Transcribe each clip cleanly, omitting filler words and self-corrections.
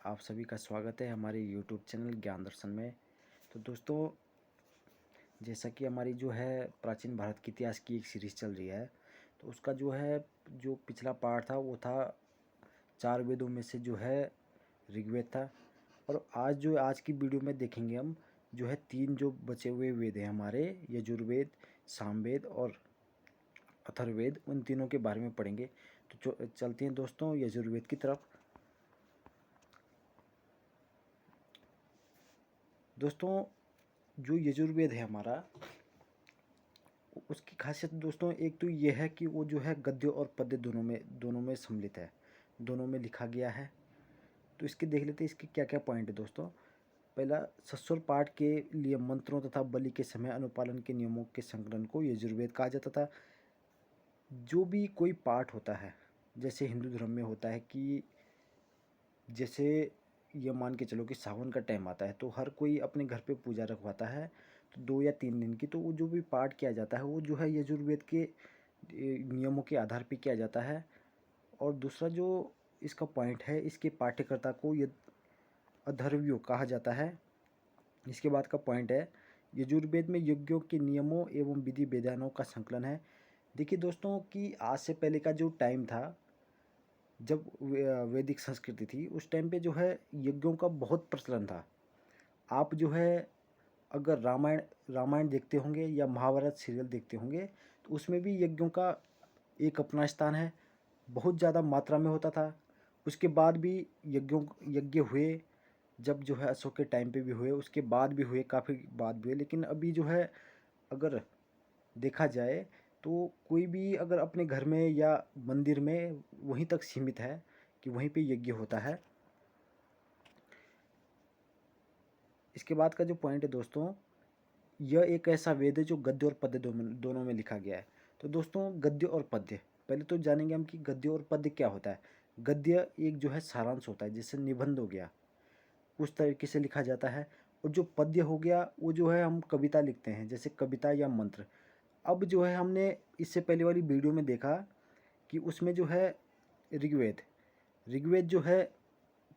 आप सभी का स्वागत है हमारे YouTube चैनल ज्ञान दर्शन में। तो दोस्तों, जैसा कि हमारी जो है प्राचीन भारत के इतिहास की एक सीरीज़ चल रही है, तो उसका जो पिछला पार्ट था वो था 4 वेदों में से जो है ऋग्वेद था। और आज की वीडियो में देखेंगे हम जो है 3 जो बचे हुए वेद हैं हमारे, यजुर्वेद, सामवेद और अथर्ववेद, उन तीनों के बारे में पढ़ेंगे। तो चलते हैं दोस्तों यजुर्वेद की तरफ। दोस्तों, जो यजुर्वेद है हमारा, उसकी खासियत दोस्तों एक तो ये है कि वो जो है गद्य और पद्य दोनों में सम्मिलित है, दोनों में लिखा गया है। तो इसके देख लेते हैं इसके क्या क्या पॉइंट है दोस्तों। पहला, सस्वर पाठ के लिए मंत्रों तथा बलि के समय अनुपालन के नियमों के संकलन को यजुर्वेद कहा जाता था। जो भी कोई पाठ होता है, जैसे हिंदू धर्म में होता है कि जैसे ये मान के चलो कि सावन का टाइम आता है तो हर कोई अपने घर पे पूजा रखवाता है, तो 2 या 3 दिन की। तो वो जो भी पाठ किया जाता है वो जो है यजुर्वेद के नियमों के आधार पे किया जाता है। और दूसरा जो इसका पॉइंट है, इसके पाठ्यकर्ता को ये अथर्वयो कहा जाता है। इसके बाद का पॉइंट है, यजुर्वेद में यज्ञों के नियमों एवं विधि विधानों का संकलन है। देखिए दोस्तों कि आज से पहले का जो टाइम था, जब वैदिक संस्कृति थी, उस टाइम पे जो है यज्ञों का बहुत प्रचलन था। आप जो है अगर रामायण रामायण देखते होंगे या महाभारत सीरियल देखते होंगे, तो उसमें भी यज्ञों का एक अपना स्थान है, बहुत ज़्यादा मात्रा में होता था। उसके बाद भी यज्ञ हुए, जब जो है अशोक के टाइम पे भी हुए, उसके बाद भी हुए, काफ़ी बाद भी हुए। लेकिन अभी जो है अगर देखा जाए तो कोई भी अगर अपने घर में या मंदिर में वहीं तक सीमित है कि वहीं पे यज्ञ होता है। इसके बाद का जो पॉइंट है दोस्तों, यह एक ऐसा वेद है जो गद्य और पद्य दोनों में लिखा गया है। तो दोस्तों, गद्य और पद्य पहले तो जानेंगे हम कि गद्य और पद्य क्या होता है। गद्य एक जो है सारांश होता है, जैसे निबंध हो गया, उस तरीके से लिखा जाता है। और जो पद्य हो गया वो जो है हम कविता लिखते हैं, जैसे कविता या मंत्र। अब जो है हमने इससे पहले वाली वीडियो में देखा कि उसमें जो है ऋग्वेद ऋग्वेद जो है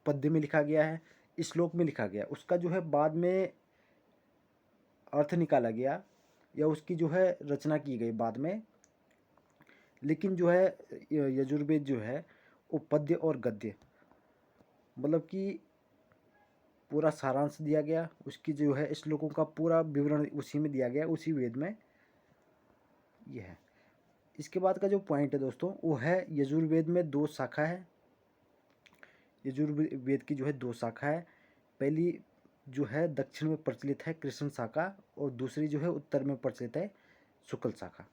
पद्य में लिखा गया है, श्लोक में लिखा गया, उसका जो है बाद में अर्थ निकाला गया या उसकी जो है रचना की गई बाद में। लेकिन जो है यजुर्वेद जो है वो पद्य और गद्य, मतलब कि पूरा सारांश दिया गया, उसकी जो है श्लोकों का पूरा विवरण उसी में दिया गया, उसी वेद में ये है। इसके बाद का जो पॉइंट है दोस्तों, वो है यजुर्वेद में 2 शाखा है। यजुर्वेद की जो है 2 शाखा है। पहली जो है दक्षिण में प्रचलित है कृष्ण शाखा, और दूसरी जो है उत्तर में प्रचलित है शुक्ल शाखा।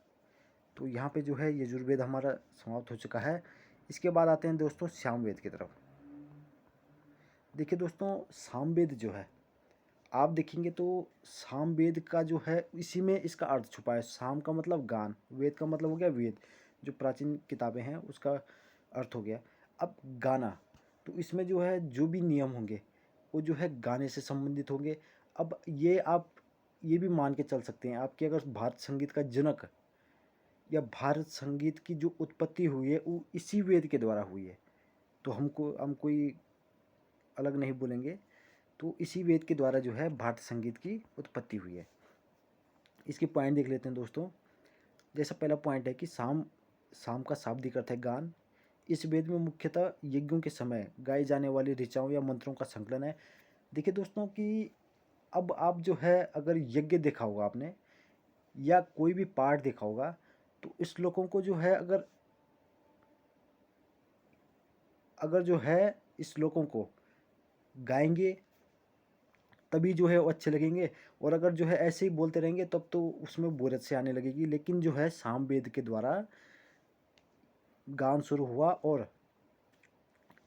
तो यहाँ पे जो है यजुर्वेद हमारा समाप्त हो चुका है। इसके बाद आते हैं दोस्तों सामवेद की तरफ। देखिए दोस्तों, सामवेद जो है आप देखेंगे तो सामवेद का जो है इसी में इसका अर्थ छुपा है। साम का मतलब गान, वेद का मतलब हो गया वेद, जो प्राचीन किताबें हैं उसका अर्थ हो गया। अब गाना, तो इसमें जो है जो भी नियम होंगे वो जो है गाने से संबंधित होंगे। अब ये आप ये भी मान के चल सकते हैं आप कि अगर भारत संगीत का जनक या भारत संगीत की जो उत्पत्ति हुई है वो इसी वेद के द्वारा हुई है, तो हम कोई अलग नहीं बोलेंगे। तो इसी वेद के द्वारा जो है भारतीय संगीत की उत्पत्ति हुई है। इसके पॉइंट देख लेते हैं दोस्तों। जैसा पहला पॉइंट है कि शाम का शाब्दिक अर्थ है गान। इस वेद में मुख्यतः यज्ञों के समय गाई जाने वाली ऋचाओं या मंत्रों का संकलन है। देखिए दोस्तों कि अब आप जो है अगर यज्ञ देखा होगा आपने या कोई भी पाठ देखा होगा, तो इस श्लोकों को जो है अगर अगर जो है इस श्लोकों को गाएंगे तभी जो है वो अच्छे लगेंगे। और अगर जो है ऐसे ही बोलते रहेंगे तब तो उसमें बोरियत से आने लगेगी। लेकिन जो है सामवेद के द्वारा गान शुरू हुआ और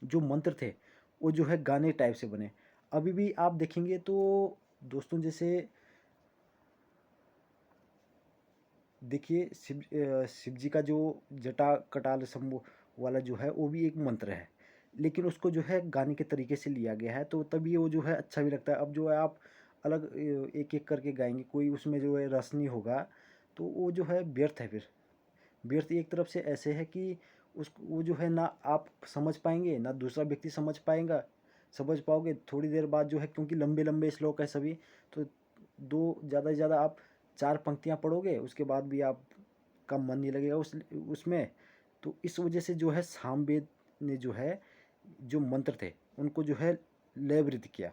जो मंत्र थे वो जो है गाने टाइप से बने। अभी भी आप देखेंगे तो दोस्तों, जैसे देखिए शिव जी का जो जटा कटाल शंभु वाला जो है वो भी एक मंत्र है, लेकिन उसको जो है गाने के तरीके से लिया गया है, तो तभी वो जो है अच्छा भी लगता है। अब जो है आप अलग एक एक करके गाएंगे, कोई उसमें जो है रस नहीं होगा, तो वो जो है व्यर्थ है। फिर व्यर्थ एक तरफ से ऐसे है कि उस वो जो है ना आप समझ पाएंगे ना दूसरा व्यक्ति समझ पाएगा, समझ पाओगे थोड़ी देर बाद जो है, क्योंकि लंबे लंबे श्लोक है सभी, तो दो ज़्यादा से ज़्यादा आप 4 पंक्तियाँ पढ़ोगे, उसके बाद भी आपका मन नहीं लगेगा उसमें। तो इस वजह से जो है सामवेद ने जो है जो मंत्र थे उनको जो है लयबद्ध किया।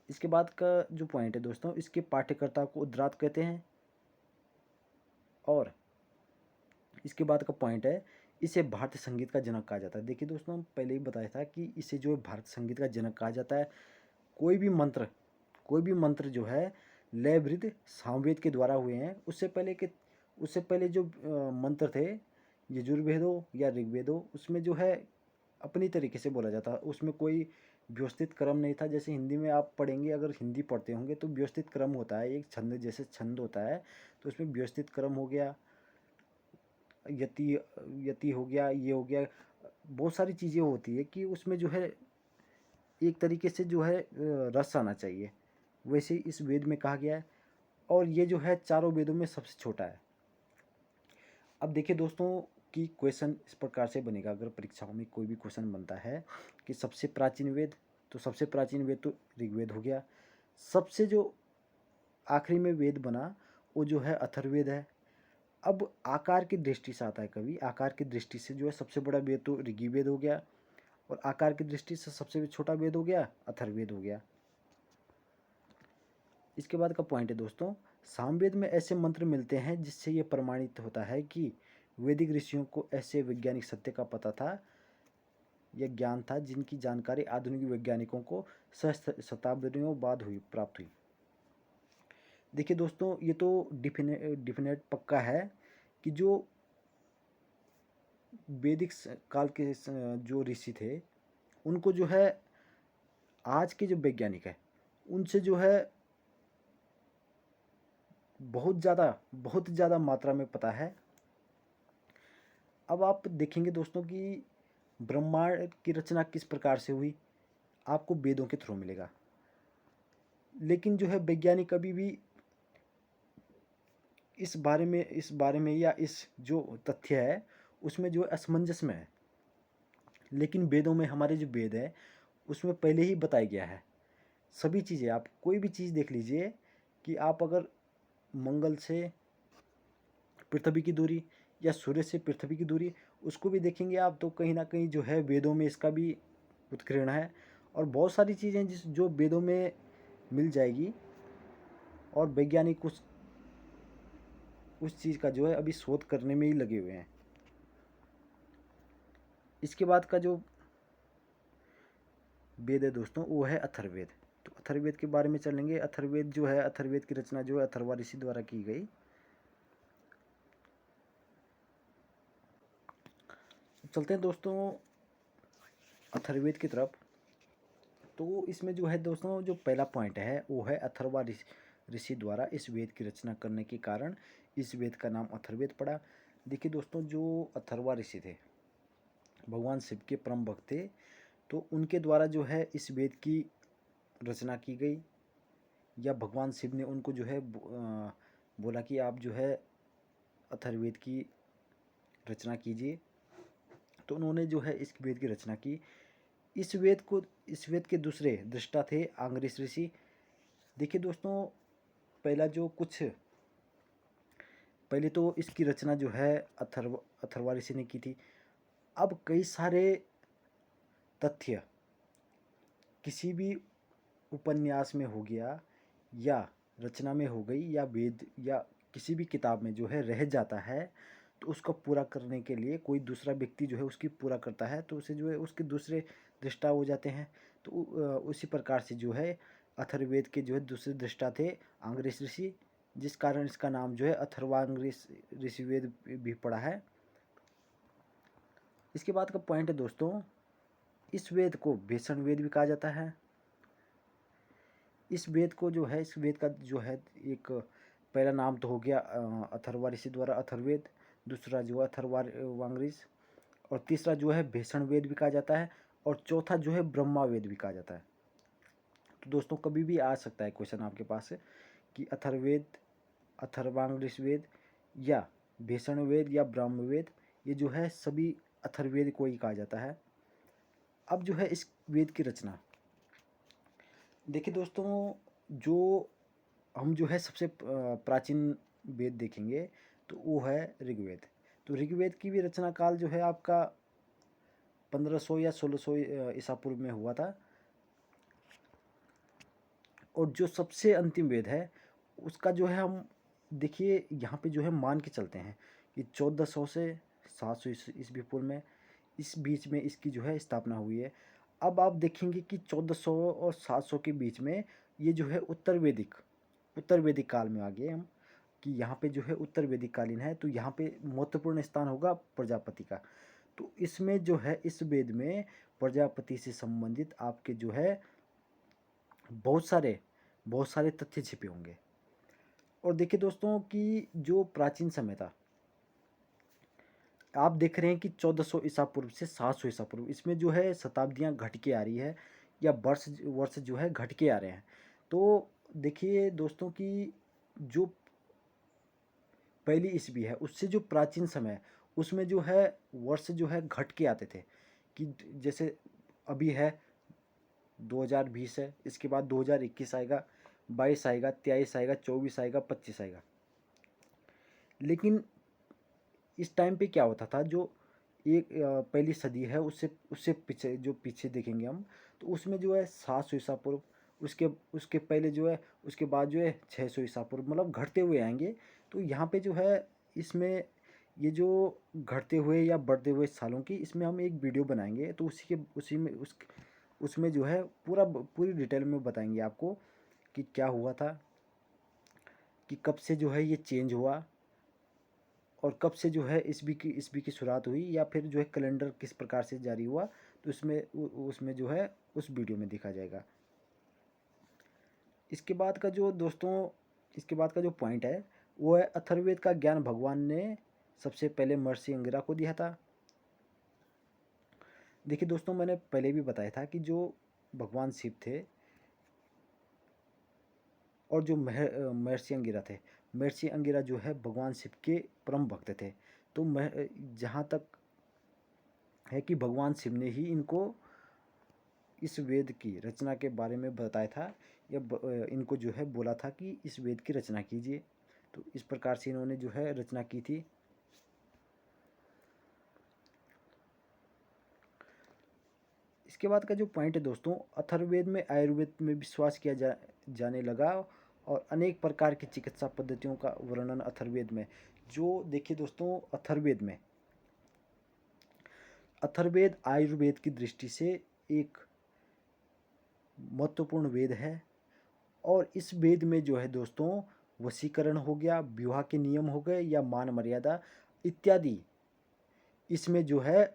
इसके बाद का जो पॉइंट है दोस्तों, इसके पाठ्यकर्ता को उद्रात कहते हैं। और इसके बाद का पॉइंट है, इसे भारतीय संगीत का जनक कहा जाता है। देखिए दोस्तों, पहले ही बताया था कि इसे जो है भारतीय संगीत का जनक कहा जाता है। कोई भी मंत्र जो है लयबद्ध सामवेद के द्वारा हुए हैं। उससे पहले जो मंत्र थे यजुर्वेद हो या ऋग्वेद हो, उसमें जो है अपनी तरीके से बोला जाता है, उसमें कोई व्यवस्थित क्रम नहीं था। जैसे हिंदी में आप पढ़ेंगे, अगर हिंदी पढ़ते होंगे तो व्यवस्थित क्रम होता है, एक छंद जैसे छंद होता है, तो उसमें व्यवस्थित क्रम हो गया, यति यति हो गया, ये हो गया, बहुत सारी चीज़ें होती है कि उसमें जो है एक तरीके से जो है रस आना चाहिए, वैसे इस वेद में कहा गया है। और ये जो है चारों वेदों में सबसे छोटा है। अब देखिए दोस्तों कि क्वेश्चन इस प्रकार से बनेगा, अगर परीक्षाओं में कोई भी क्वेश्चन बनता है कि सबसे प्राचीन वेद, तो सबसे प्राचीन वेद तो ऋग्वेद हो गया। सबसे जो आखिरी में वेद बना वो जो है अथर्ववेद है। अब आकार की दृष्टि से आता है, कभी आकार की दृष्टि से जो है सबसे बड़ा वेद तो ऋग्वेद हो गया, और आकार की दृष्टि से सबसे छोटा वेद हो गया अथर्ववेद हो गया। इसके बाद का पॉइंट है दोस्तों, सामवेद में ऐसे मंत्र मिलते हैं जिससे ये प्रमाणित होता है कि वैदिक ऋषियों को ऐसे वैज्ञानिक सत्य का पता था या ज्ञान था जिनकी जानकारी आधुनिक वैज्ञानिकों को शताब्दियों बाद प्राप्त हुई। देखिए दोस्तों, ये तो डिफिनेट पक्का है कि जो वैदिक काल के जो ऋषि थे उनको जो है आज के जो वैज्ञानिक है उनसे जो है बहुत ज़्यादा मात्रा में पता है। अब आप देखेंगे दोस्तों कि ब्रह्मांड की रचना किस प्रकार से हुई, आपको वेदों के थ्रू मिलेगा। लेकिन जो है वैज्ञानिक अभी भी इस बारे में या इस जो तथ्य है उसमें जो असमंजस में है। लेकिन वेदों में, हमारे जो वेद है उसमें पहले ही बताया गया है सभी चीज़ें। आप कोई भी चीज़ देख लीजिए कि आप अगर मंगल से पृथ्वी की दूरी या सूर्य से पृथ्वी की दूरी उसको भी देखेंगे आप, तो कहीं ना कहीं जो है वेदों में इसका भी उत्कीर्ण है। और बहुत सारी चीज़ें जो वेदों में मिल जाएगी, और वैज्ञानिक उस चीज़ का जो है अभी शोध करने में ही लगे हुए हैं। इसके बाद का जो वेद है दोस्तों वो है अथर्ववेद। तो अथर्ववेद के बारे में चलेंगे। अथर्ववेद की रचना जो है अथर्वा ऋषि द्वारा की गई। चलते हैं दोस्तों अथर्ववेद की तरफ। तो इसमें जो है दोस्तों जो पहला पॉइंट है वो है अथर्वा ऋषि द्वारा इस वेद की रचना करने के कारण इस वेद का नाम अथर्ववेद पड़ा। देखिए दोस्तों, जो अथर्वा ऋषि थे भगवान शिव के परम भक्त थे, तो उनके द्वारा जो है इस वेद की रचना की गई, या भगवान शिव ने उनको जो है बोला कि आप जो है अथर्ववेद की रचना कीजिए। तो उन्होंने जो है इस वेद की रचना की। इस वेद के दूसरे दृष्टा थे आंग्रिस ऋषि। देखिए दोस्तों, पहले तो इसकी रचना जो है अथर्वा ऋषि ने की थी। अब कई सारे तथ्य किसी भी उपन्यास में हो गया या रचना में हो गई या वेद या किसी भी किताब में जो है रह जाता है, तो उसको पूरा करने के लिए कोई दूसरा व्यक्ति जो है उसकी पूरा करता है, तो उसे जो है उसके दूसरे दृष्टा हो जाते हैं। तो उसी प्रकार से जो है अथर्ववेद के जो है दूसरे दृष्टा थे आंग्रिस ऋषि, जिस कारण इसका नाम जो है अथर्वांग्रिस ऋषि वेद भी पड़ा है। इसके बाद का पॉइंट है दोस्तों, इस वेद को भीषण वेद भी कहा जाता है। इस वेद का जो है एक पहला नाम तो हो गया अथर्वा ऋषि द्वारा अथर्ववेद, दूसरा जो है अथर्वांग्रिस, और तीसरा जो है भीषण वेद भी कहा जाता है, और चौथा जो है ब्रह्मा वेद भी कहा जाता है। तो दोस्तों कभी भी आ सकता है क्वेश्चन आपके पास कि अथर्ववेद, अथर्वांग्रिस वेद या भीषण वेद या ब्रह्म वेद, ये जो है सभी अथर्ववेद को ही कहा जाता है। अब जो है इस वेद की रचना, देखिए दोस्तों, जो हम जो है सबसे प्राचीन वेद देखेंगे तो वो है ऋग्वेद। तो ऋग्वेद की भी रचना काल जो है आपका 1500 या 1600 ईसा पूर्व में हुआ था। और जो सबसे अंतिम वेद है उसका जो है हम देखिए यहाँ पे जो है मान के चलते हैं कि 1400 से 700 ईस्वी पूर्व में, इस बीच में इसकी जो है स्थापना हुई है। अब आप देखेंगे कि 1400 और 700 के बीच में ये जो है उत्तर वैदिक काल में आ गए हम, कि यहाँ पे जो है उत्तर वैदिक कालीन है। तो यहाँ पे महत्वपूर्ण स्थान होगा प्रजापति का। तो इसमें जो है इस वेद में प्रजापति से संबंधित आपके जो है बहुत सारे तथ्य छिपे होंगे। और देखिए दोस्तों कि जो प्राचीन समय था, आप देख रहे हैं कि 1400 ईसा पूर्व से 700 ईसा पूर्व, इसमें जो है शताब्दियां घट के आ रही है या वर्ष वर्ष जो है घट के आ रहे हैं। तो देखिए दोस्तों कि जो पहली ईस्वी है उससे जो प्राचीन समय है उसमें जो है वर्ष जो है घट के आते थे, कि जैसे अभी है 2020 है, इसके बाद 2021 आएगा, 22 आएगा, 23 आएगा, 24 आएगा, 25 आएगा। लेकिन इस टाइम पे क्या होता था, जो एक पहली सदी है उससे उससे पीछे जो पीछे देखेंगे हम, तो उसमें जो है 700 ईसा पूर्व, उसके उसके पहले जो है, उसके बाद जो है 600 ईसा पूर्व, मतलब घटते हुए आएंगे। तो यहाँ पे जो है इसमें ये जो घटते हुए या बढ़ते हुए सालों की, इसमें हम एक वीडियो बनाएंगे। तो उसी में उसमें जो है पूरी डिटेल में बताएंगे आपको कि क्या हुआ था, कि कब से जो है ये चेंज हुआ, और कब से जो है ईस्वी की शुरुआत हुई, या फिर जो है कैलेंडर किस प्रकार से जारी हुआ। तो उसमें जो है उस वीडियो में दिखा जाएगा। इसके बाद का जो दोस्तों इसके बाद का जो पॉइंट है वो है अथर्ववेद का ज्ञान भगवान ने सबसे पहले महर्षि अंगिरा को दिया था। देखिए दोस्तों, मैंने पहले भी बताया था कि जो भगवान शिव थे और जो महर्षि अंगिरा थे, महर्षि अंगिरा जो है भगवान शिव के परम भक्त थे। तो जहाँ तक है कि भगवान शिव ने ही इनको इस वेद की रचना के बारे में बताया था, या इनको जो है बोला था कि इस वेद की रचना कीजिए। तो इस प्रकार से इन्होंने जो है रचना की थी। इसके बाद का जो पॉइंट है दोस्तों, अथर्ववेद में आयुर्वेद में विश्वास किया जाने लगा, और अनेक प्रकार की चिकित्सा पद्धतियों का वर्णन अथर्ववेद में। जो देखिए दोस्तों, अथर्ववेद आयुर्वेद की दृष्टि से एक महत्वपूर्ण वेद है। और इस वेद में जो है दोस्तों वशीकरण हो गया, विवाह के नियम हो गए, या मान मर्यादा इत्यादि, इसमें जो है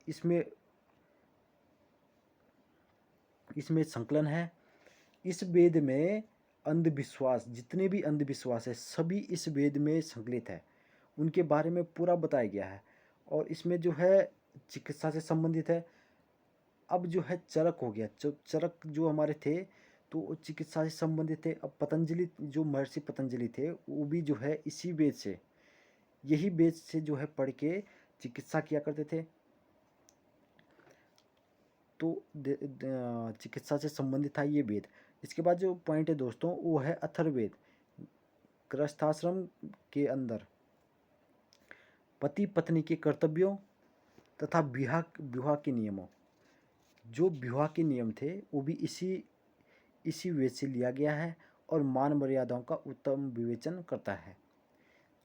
इसमें इसमें संकलन है। इस वेद में अंधविश्वास, जितने भी अंधविश्वास है सभी इस वेद में संकलित है, उनके बारे में पूरा बताया गया है। और इसमें जो है चिकित्सा से संबंधित है। अब जो है चरक हो गया, चरक जो हमारे थे तो चिकित्सा से संबंधित थे। अब पतंजलि, जो महर्षि पतंजलि थे, वो भी जो है इसी वेद से, यही वेद से जो है पढ़ के चिकित्सा किया करते थे। तो चिकित्सा से संबंधित था ये वेद। इसके बाद जो पॉइंट है दोस्तों वो है अथर्ववेद। गृहस्थाश्रम के अंदर पति पत्नी के कर्तव्यों तथा विवाह के नियमों, जो विवाह के नियम थे वो भी इसी वेद से लिया गया है, और मान मर्यादाओं का उत्तम विवेचन करता है।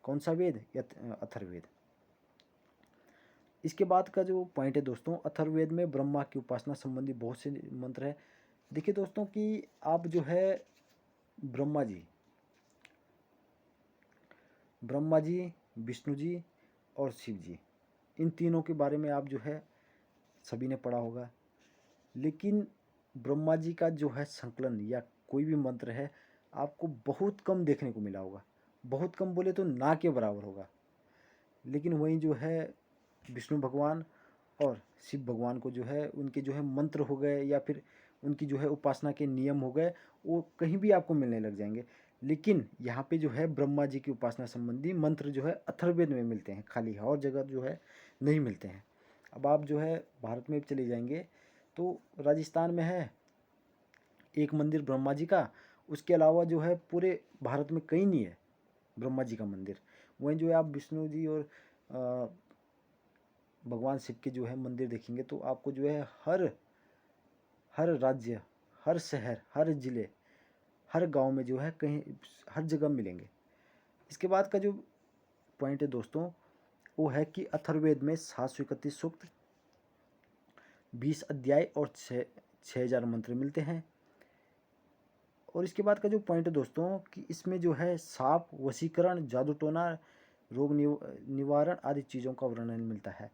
कौन सा वेद? अथर्ववेद। इसके बाद का जो पॉइंट है दोस्तों, अथर्ववेद में ब्रह्मा की उपासना संबंधी बहुत से मंत्र है। देखिए दोस्तों कि आप जो है ब्रह्मा जी, विष्णु जी और शिव जी, इन तीनों के बारे में आप जो है सभी ने पढ़ा होगा। लेकिन ब्रह्मा जी का जो है संकलन या कोई भी मंत्र है आपको बहुत कम देखने को मिला होगा, बहुत कम बोले तो ना के बराबर होगा। लेकिन वहीं जो है विष्णु भगवान और शिव भगवान को जो है उनके जो है मंत्र हो गए, या फिर उनकी जो है उपासना के नियम हो गए, वो कहीं भी आपको मिलने लग जाएंगे। लेकिन यहाँ पे जो है ब्रह्मा जी की उपासना संबंधी मंत्र जो है अथर्ववेद में मिलते हैं, खाली है, और जगह जो है नहीं मिलते हैं। अब आप जो है भारत में चले जाएंगे तो राजस्थान में है एक मंदिर ब्रह्मा जी का, उसके अलावा जो है पूरे भारत में कहीं नहीं है ब्रह्मा जी का मंदिर। वहीं जो है आप विष्णु जी और भगवान शिव के जो है मंदिर देखेंगे तो आपको जो है हर हर राज्य, हर शहर, हर ज़िले, हर गांव में जो है कहीं हर जगह मिलेंगे। इसके बाद का जो पॉइंट है दोस्तों वो है कि अथर्ववेद में 731 सूक्त, 20 अध्याय और 6000 मंत्र मिलते हैं। और इसके बाद का जो पॉइंट है दोस्तों कि इसमें जो है साप, वशीकरण, जादू टोना, रोग निवारण आदि चीज़ों का वर्णन मिलता है।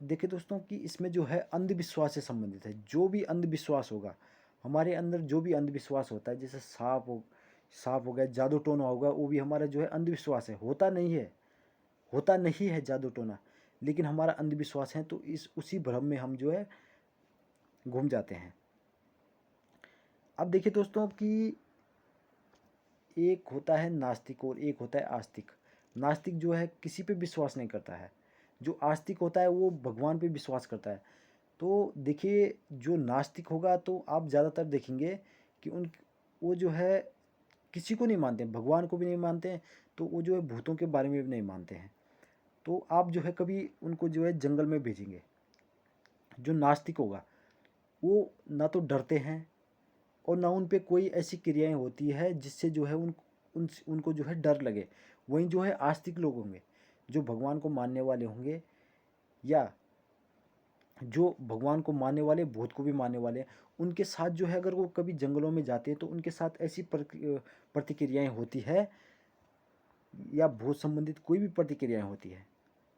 देखिए दोस्तों कि इसमें जो है अंधविश्वास से संबंधित है। जो भी अंधविश्वास होगा हमारे अंदर, जो भी अंधविश्वास होता है, जैसे सांप हो गया, जादू टोना होगा, वो भी हमारा जो है अंधविश्वास है। होता नहीं है जादू टोना, लेकिन हमारा अंधविश्वास है। तो इस उसी भ्रम में हम जो है घूम जाते हैं। अब देखिए दोस्तों कि एक होता है नास्तिक और एक होता है आस्तिक। नास्तिक जो है किसी पे विश्वास नहीं करता है, जो आस्तिक होता है वो भगवान पे विश्वास करता है। तो देखिए जो नास्तिक होगा तो आप ज़्यादातर देखेंगे कि उन वो जो है किसी को नहीं मानते, भगवान को भी नहीं मानते हैं, तो वो जो है भूतों के बारे में भी नहीं मानते हैं। तो आप जो है कभी उनको जो है जंगल में भेजेंगे। जो नास्तिक होगा वो ना तो डरते हैं और ना उन पे कोई ऐसी क्रियाएं होती है जिससे जो है उनको जो है डर लगे। वहीं जो है आस्तिक लोग होंगे जो भगवान को मानने वाले होंगे, या जो भगवान को मानने वाले, भूत को भी मानने वाले, उनके साथ जो है अगर वो कभी जंगलों में जाते हैं तो उनके साथ ऐसी प्रतिक्रियाएं होती है, या भूत संबंधित कोई भी प्रतिक्रियाएं होती है।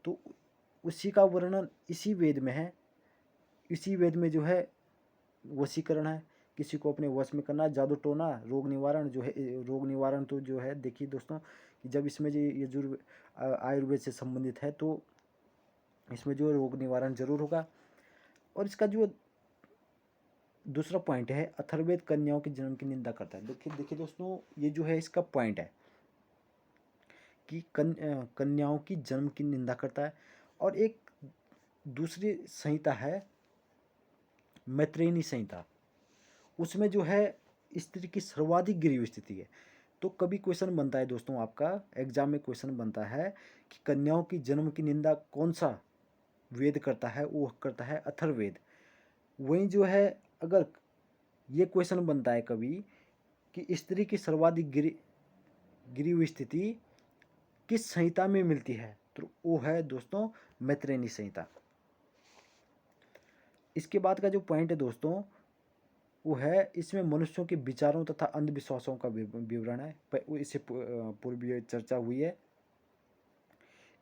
तो उसी का वर्णन इसी वेद में है। इसी वेद में जो है वशीकरण है, किसी को अपने वश में करना, जादू टोना, रोग निवारण जो है। रोग निवारण तो जो है देखिए दोस्तों कि जब इसमें जो ये आयुर्वेद से संबंधित है तो इसमें जो रोग निवारण जरूर होगा। और इसका जो दूसरा पॉइंट है अथर्ववेद कन्याओं के जन्म की निंदा करता है। देखिए देखिए दोस्तों ये जो है इसका पॉइंट है कि कन्याओं की जन्म की निंदा करता है। और एक दूसरी संहिता है मैत्रेयनी संहिता, उसमें जो है स्त्री की सर्वाधिक गिरी स्थिति है। तो कभी क्वेश्चन बनता है दोस्तों, आपका एग्जाम में क्वेश्चन बनता है कि कन्याओं की जन्म की निंदा कौन सा वेद करता है, वो करता है अथर्ववेद। वहीं जो है अगर ये क्वेश्चन बनता है कभी कि स्त्री की सर्वाधिक गिरी हुई स्थिति किस संहिता में मिलती है, तो वो है दोस्तों मैत्रेयनी संहिता। इसके बाद का जो पॉइंट है दोस्तों वो है इसमें मनुष्यों के विचारों तथा अंधविश्वासों का विवरण है। इससे पूर्व चर्चा हुई है।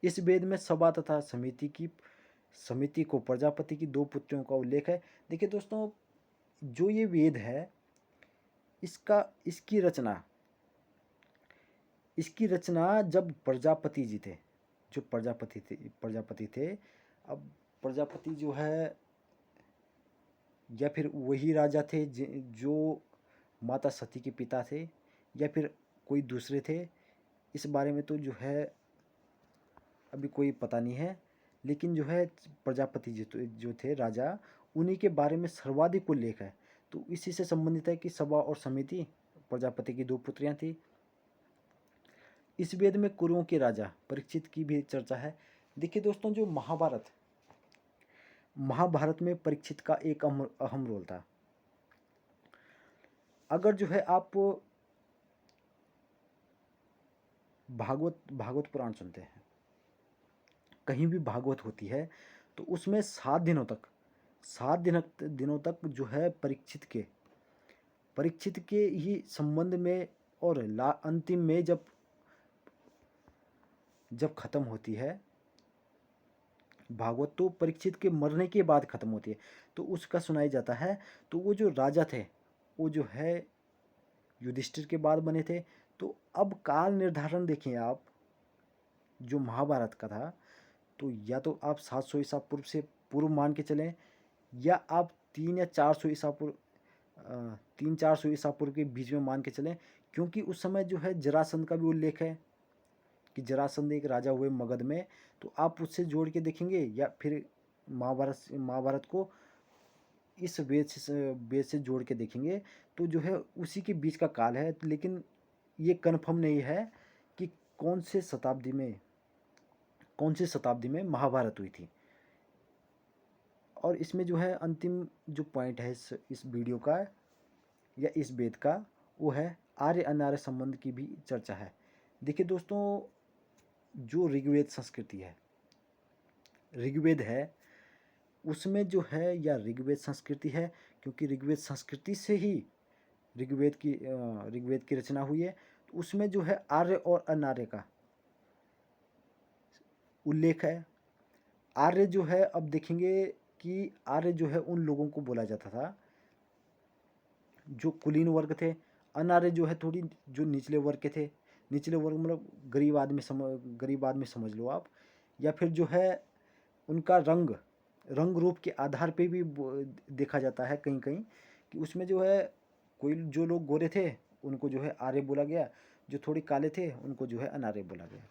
इस वेद में सभा तथा समिति को प्रजापति की दो पुत्रियों का उल्लेख है। देखिए दोस्तों जो ये वेद है इसकी रचना जब प्रजापति जी थे, जो प्रजापति थे। अब प्रजापति जो है या फिर वही राजा थे जो माता सती के पिता थे, या फिर कोई दूसरे थे, इस बारे में तो जो है अभी कोई पता नहीं है। लेकिन जो है प्रजापति जो थे राजा, उन्हीं के बारे में सर्वाधिक उल्लेख है। तो इसी से संबंधित है कि सभा और समिति प्रजापति की दो पुत्रियां थी। इस वेद में कुरुओं के राजा परीक्षित की भी चर्चा है। देखिए दोस्तों जो महाभारत में परीक्षित का एक अहम रोल था। अगर जो है आप भागवत पुराण सुनते हैं, कहीं भी भागवत होती है तो उसमें 7 दिनों तक जो है परीक्षित के ही संबंध में, और अंतिम में जब खत्म होती है भागवत तो परीक्षित के मरने के बाद खत्म होती है, तो उसका सुनाया जाता है। तो वो जो राजा थे वो जो है युधिष्ठिर के बाद बने थे। तो अब काल निर्धारण देखें आप, जो महाभारत का था, तो या तो आप 700 ईसा पूर्व से पूर्व मान के चलें, या आप 300-400 ईसा पूर्व के बीच में मान के चलें। क्योंकि उस समय जो है जरासंध का भी उल्लेख है कि जरासंध एक राजा हुए मगध में। तो आप उससे जोड़ के देखेंगे, या फिर महाभारत को इस वेद से जोड़ के देखेंगे तो जो है उसी के बीच का काल है, लेकिन ये कन्फर्म नहीं है कि कौन सी शताब्दी में महाभारत हुई थी। और इसमें जो है अंतिम जो पॉइंट है इस वीडियो का या इस वेद का, वो है आर्य अनार्य संबंध की भी चर्चा है। देखिए दोस्तों, जो ऋग्वेद संस्कृति है, ऋग्वेद है उसमें जो है, या ऋग्वेद संस्कृति है क्योंकि ऋग्वेद संस्कृति से ही ऋग्वेद की रचना हुई है, तो उसमें जो है आर्य और अनार्य का उल्लेख है। आर्य जो है, अब देखेंगे कि आर्य जो है उन लोगों को बोला जाता था जो कुलीन वर्ग थे। अनार्य जो है थोड़ी जो निचले वर्ग के थे, निचले वर्ग मतलब गरीब आदमी समझ लो आप। या फिर जो है उनका रंग रूप के आधार पे भी देखा जाता है कहीं कहीं कि उसमें जो है कोई जो लोग गोरे थे उनको जो है आर्य बोला गया, जो थोड़े काले थे उनको जो है अनार्य बोला गया।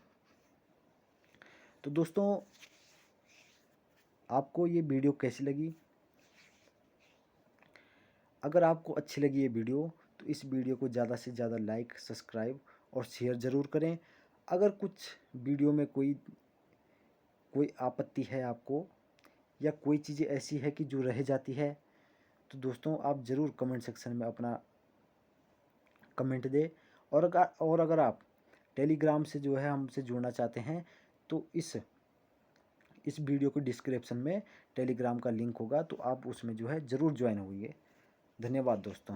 तो दोस्तों, आपको ये वीडियो कैसी लगी? अगर आपको अच्छी लगी ये वीडियो तो इस वीडियो को ज़्यादा से ज़्यादा लाइक, सब्सक्राइब और शेयर ज़रूर करें। अगर कुछ वीडियो में कोई आपत्ति है आपको, या कोई चीज़ें ऐसी है कि जो रह जाती है, तो दोस्तों आप ज़रूर कमेंट सेक्शन में अपना कमेंट दें। और अगर आप टेलीग्राम से जो है हमसे जुड़ना चाहते हैं तो इस वीडियो के डिस्क्रिप्शन में टेलीग्राम का लिंक होगा, तो आप उसमें जो है ज़रूर ज्वाइन होइए। धन्यवाद दोस्तों।